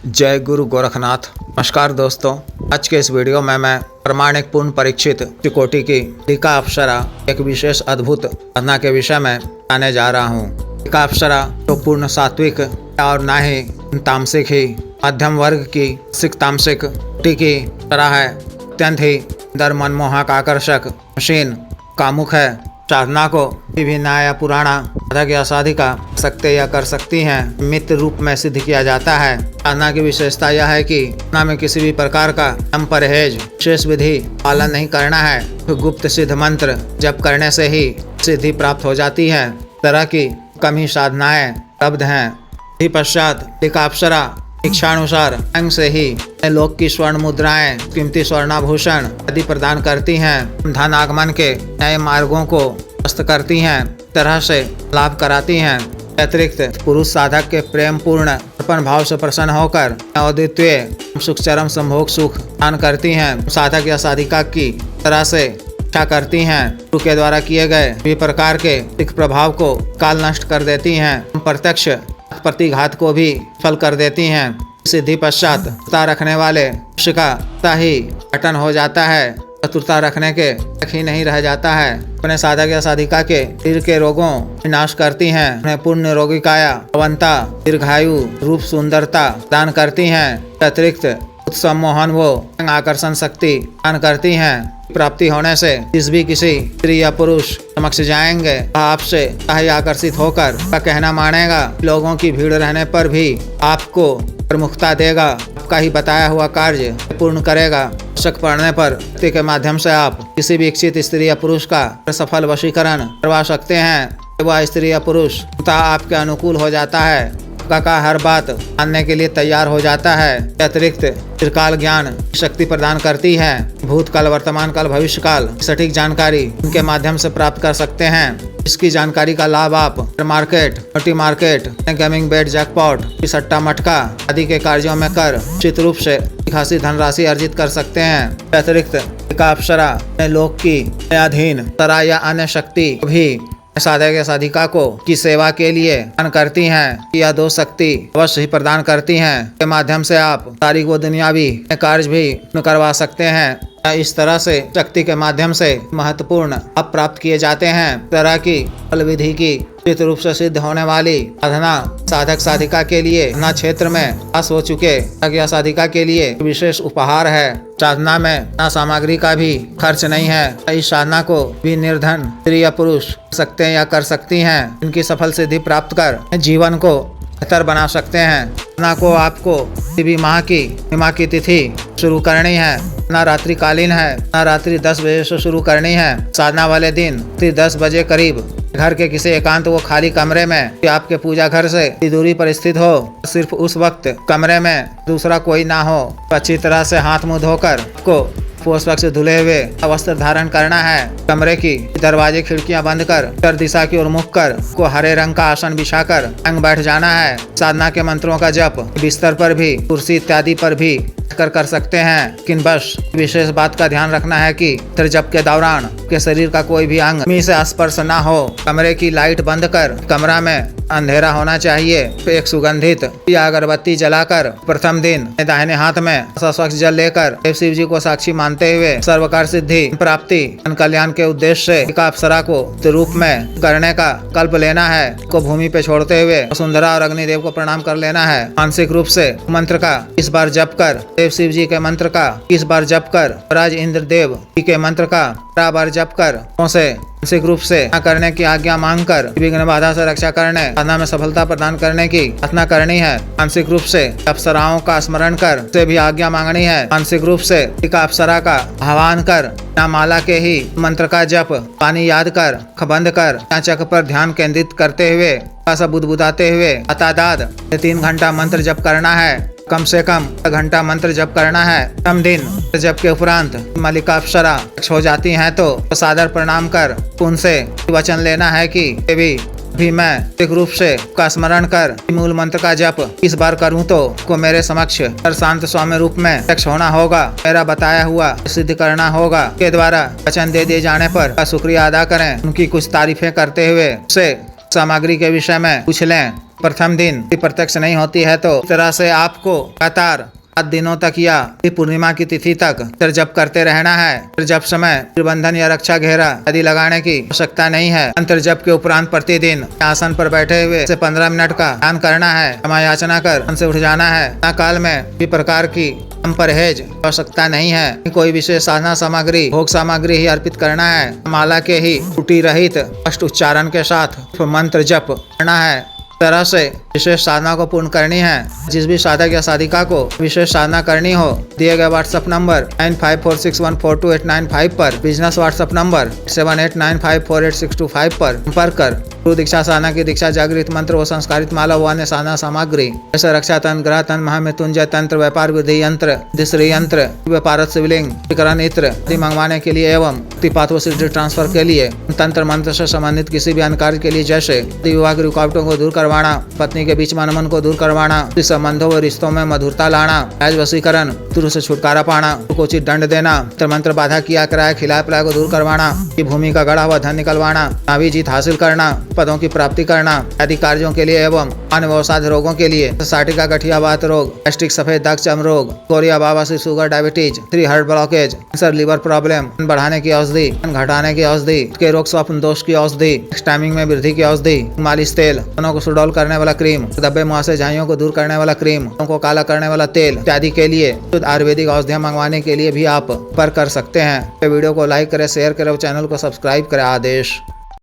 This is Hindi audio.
जय गुरु गोरखनाथ। नमस्कार दोस्तों, आज के इस वीडियो में मैं प्रमाणिक पूर्ण परीक्षित त्रिकोटि की टीका अप्सरा एक विशेष अद्भुत साधना के विषय में बताने जा रहा हूँ। टीका अप्सरा तो पूर्ण सात्विक और ना ही तामसिक ही मध्यम वर्ग की सिख तामसिक कोटि की तरह है। अत्यंत ही दर मनमोहक आकर्षक मशीन कामुक है। साधना को भी नया पुराना साधक या साधिका सकते या कर सकती हैं मित्र रूप में सिद्ध किया जाता है। साधना की विशेषता यह है कि साधना में किसी भी प्रकार का नियम परहेज विशेष विधि पालन नहीं करना है। तो गुप्त सिद्ध मंत्र जप करने से ही सिद्धि प्राप्त हो जाती है। तरह की कम ही साधनाएं उपलब्ध हैं। पश्चात टीका अप्सरा इच्छानुसार अंग से ही लोक की स्वर्ण मुद्राएं, कीमती स्वर्णाभूषण आदि प्रदान करती हैं। धन आगमन के नए मार्गों को प्रशस्त करती हैं, तरह से लाभ कराती हैं। अतिरिक्त पुरुष साधक के प्रेम पूर्ण अर्पण भाव से प्रसन्न होकर अद्वितीय सुख चरम संभोग सुख दान करती हैं। साधक या साधिका की तरह से इच्छा करती हैं। गुरु के द्वारा किए गए सभी प्रकार के तिक प्रभाव को काल नष्ट कर देती हैं। प्रत्यक्ष प्रतिघात को भी फल कर देती हैं। सिद्धि पश्चात चतुरता रखने वाले मनुष्य का ही पतन हो जाता है। चतुरता रखने के तक ही नहीं रह जाता है। अपने साधक या साधिका के शरीर के रोगों विनाश करती हैं। उन्हें पूर्ण निरोगी काया, अवंता, दीर्घायु, रूप सुंदरता दान करती हैं। अतिरिक्त उत्सव मोहन वो आकर्षण शक्ति दान करती हैं। प्राप्ति होने से जिस भी किसी स्त्री या पुरुष समक्ष जाएंगे आपसे ही आकर्षित होकर का कहना मानेगा। लोगों की भीड़ रहने पर भी आपको प्रमुखता देगा। आपका ही बताया हुआ कार्य पूर्ण करेगा। आवश्यक पड़ने पर व्यक्ति के माध्यम से आप किसी भी इच्छित स्त्री या पुरुष का सफल वशीकरण करवा सकते हैं। वह स्त्री या पुरुष आपके अनुकूल हो जाता है। का हर बात मानने के लिए तैयार हो जाता है। अतिरिक्त चिरकाल ज्ञान शक्ति प्रदान करती है। भूतकाल, वर्तमान काल, भविष्य काल सटीक जानकारी इनके माध्यम से प्राप्त कर सकते हैं। इसकी जानकारी का लाभ आप मार्केट, मल्टी मार्केट, गेमिंग बेट, जैकपॉट, सट्टा मटका आदि के कार्यों में कर उचित रूप से खासी धनराशि अर्जित कर सकते हैं। अतिरिक्त टीका अप्सरा लोक की अधीन तरह या अन्य शक्ति भी साधक या साधिका को की सेवा के लिए दान करती हैं। यह दो शक्ति अवश्य ही प्रदान करती हैं। के माध्यम से आप तारीख व दुनियावी कार्य भी करवा सकते हैं। इस तरह से शक्ति के माध्यम से महत्वपूर्ण लाभ प्राप्त किए जाते हैं। तरह की फल विधि की उचित रूप से सिद्ध होने वाली साधना साधक साधिका के लिए न क्षेत्र में पास हो चुके साधक या साधिका के लिए विशेष उपहार है। साधना में न सामग्री का भी खर्च नहीं है। इस साधना को भी निर्धन स्त्री या पुरुष सकते हैं या कर सकती हैं। इनकी सफल सिद्धि प्राप्त कर जीवन को बेहतर बना सकते हैं। साधना को आपको किसी भी माह की तिथि शुरू करनी है। ना रात्रिकालीन है, ना रात्रि 10 बजे से शुरू करनी है। साधना वाले दिन 10 बजे करीब घर के किसी एकांत व खाली कमरे में आपके पूजा घर से दूरी पर स्थित हो। सिर्फ उस वक्त कमरे में दूसरा कोई ना हो। अच्छी तरह से हाथ मुंह धोकर को पोषक से धुले हुए वस्त्र धारण करना है। कमरे की दरवाजे खिड़कियां बंद कर उत्तर दिशा की ओर मुख कर को हरे रंग का आसन बिछाकर अंग बैठ जाना है। साधना के मंत्रों का जप बिस्तर पर भी, कुर्सी इत्यादि पर भी कर सकते हैं। लेकिन बस विशेष बात का ध्यान रखना है कि जप के दौरान के शरीर का कोई भी अंग भूमि से स्पर्श ना हो। कमरे की लाइट बंद कर कमरा में अंधेरा होना चाहिए। एक सुगंधित या अगरबत्ती जलाकर प्रथम दिन दाहिने हाथ में स्वच्छ जल लेकर शिव जी को साक्षी मानते हुए सर्वकार सिद्धि प्राप्ति कल्याण के उद्देश्य से टीका अप्सरा को रूप में करने का कल्प लेना है। को भूमि पे छोड़ते हुए सुंदरा और अग्निदेव को प्रणाम कर लेना है। मानसिक रूप से मंत्र का इस बार जप कर शिव जी के मंत्र का 20 बार जप कर राज इंद्रदेव के मंत्र का 12 बार जप कर से मानसिक रूप से करने की आज्ञा मांगकर विघ्न बाधा से रक्षा करने साधना में सफलता प्रदान करने की प्रार्थना करनी है। मानसिक रूप से अप्सराओं का स्मरण कर से भी आज्ञा मांगनी है। मानसिक रूप से टीका अप्सरा का आह्वान कर माला के ही मंत्र का जप पानी याद कर बंद कर चक पर ध्यान केंद्रित करते हुए बुदबुदाते हुए अतादाद 3 घंटा मंत्र जप करना है। कम से कम घंटा मंत्र जप करना है। कम दिन जप के उपरांत मलिका अप्सरा हो जाती हैं तो सादर प्रणाम कर उनसे वचन लेना है कि भी मैं एक रूप से का स्मरण कर मूल मंत्र का जप इस बार करूं तो को मेरे समक्ष हर शांत स्वामी रूप में प्रत्यक्ष होना होगा। मेरा बताया हुआ सिद्ध करना होगा। के द्वारा वचन दे दिए जाने पर शुक्रिया अदा करें। उनकी कुछ तारीफें करते हुए उसे सामग्री के विषय में पूछ लें। प्रथम दिन प्रत्यक्ष नहीं होती है तो इस तरह से आपको लगातार 7 दिनों तक या पूर्णिमा की तिथि तक मंत्र जप करते रहना है। मंत्र जप समय बंधन या रक्षा घेरा आदि लगाने की आवश्यकता नहीं है। मंत्र जप के उपरांत प्रतिदिन आसन पर बैठे हुए से 15 मिनट का ध्यान करना है। क्षमा याचना कर मन से उठ जाना है। काल में किसी प्रकार की परहेज आवश्यकता नहीं है। कोई विशेष साधना सामग्री भोग सामग्री ही अर्पित करना है। माला के ही त्रुटि रहित स्पष्ट उच्चारण के साथ मंत्र जप करना है। तरह से विशेष साधना को पूर्ण करनी है। जिस भी साधक या साधिका को विशेष साधना करनी हो दिए गए व्हाट्सएप नंबर 9546142895 पर, बिजनेस व्हाट्सएप नंबर 7895486225 पर संपर्क कर गुरु दीक्षा साधना की दीक्षा जागृत मंत्र व संस्कारित माला व अन्य साधना सामग्री जैसे रक्षा तंत्र, ग्रह तंत्र, महामृत्युंजय तंत्र, व्यापार विधि यंत्र, दिश्री यंत्र, व्यापारत शिवलिंग, इत्र आदि मंगवाने के लिए एवं पात्व सिद्धि ट्रांसफर के लिए तंत्र मंत्र से संबंधित किसी भी अन्य कार्य के लिए जैसे विवाह की रुकावटों को दूर करवाना, पत्नी के बीच में अनमन को दूर करवाना, संबंधों व रिश्तों में मधुरता लाना, राज वशीकरण, तुरु से छुटकारा पाना, को उचित दंड देना, मंत्र बाधा किया कराया खिलाए पिलाए को दूर करवाना, की भूमि का गढ़ा हुआ धन निकलवाना, नावी जीत हासिल करना, पदों की प्राप्ति करना आदि कार्यों के लिए एवं अन्य व्यवसाय रोगों के लिए साटिका गठिया वात रोग, गैस्ट्रिक सफेद दाग चर्म रोग, कोरिया बाबासी, sugar, diabetes, 3 heart blockage, cancer, liver problem, बढ़ाने की औषधि, घटाने की औषधि, के रोग स्वप्न दोष की औषधि, टाइमिंग में वृद्धि की औषधि, मालिश तेल, दोनों को सुडौल करने वाला क्रीम, दब्बे मुहासे झाइयों को दूर करने वाला क्रीम, को काला करने वाला तेल इत्यादि के लिए शुद्ध आयुर्वेदिक औषधियां मंगवाने के लिए भी आप पर कर सकते हैं। वीडियो को लाइक करें, शेयर करें, चैनल को सब्सक्राइब करें। आदेश।